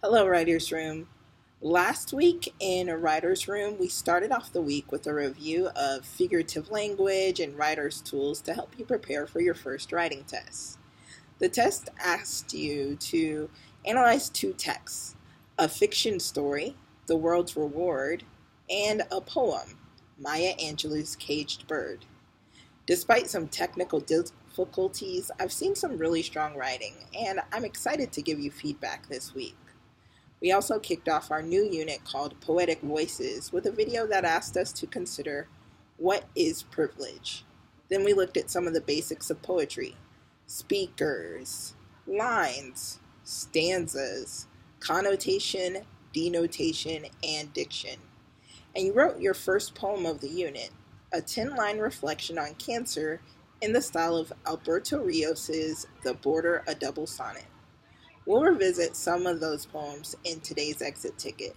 Hello, Writer's Room. Last week in a Writer's Room, we started off the week with a review of figurative language and writer's tools to help you prepare for your first writing test. The test asked you to analyze two texts: a fiction story, The World's Reward, and a poem, Maya Angelou's Caged Bird. Despite some technical difficulties, I've seen some really strong writing, and I'm excited to give you feedback this week. We also kicked off our new unit called Poetic Voices with a video that asked us to consider what is privilege. Then we looked at some of the basics of poetry: speakers, lines, stanzas, connotation, denotation, and diction. And you wrote your first poem of the unit, a 10-line reflection on cancer in the style of Alberto Rios's The Border, a Double Sonnet. We'll revisit some of those poems in today's exit ticket.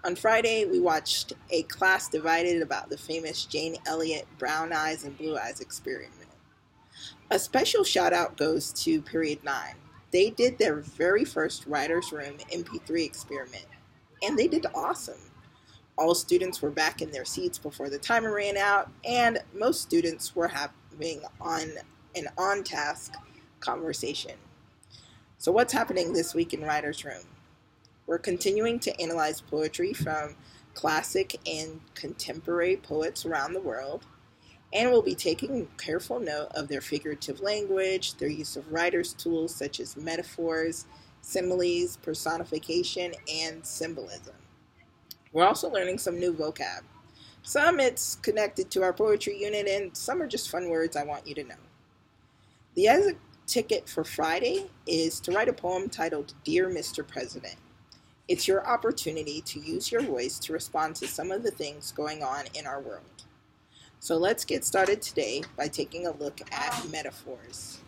On Friday, we watched a class divided about the famous Jane Elliott Brown Eyes and Blue Eyes experiment. A special shout out goes to Period 9. They did their very first Writer's Room MP3 experiment, and they did awesome. All students were back in their seats before the timer ran out, and most students were having an on-task conversation. So what's happening this week in Writer's Room? We're continuing to analyze poetry from classic and contemporary poets around the world, and we'll be taking careful note of their figurative language, their use of writer's tools such as metaphors, similes, personification, and symbolism. We're also learning some new vocab. Some it's connected to our poetry unit, and some are just fun words I want you to know. The ticket for Friday is to write a poem titled Dear Mr. President. It's your opportunity to use your voice to respond to some of the things going on in our world. So let's get started today by taking a look at metaphors.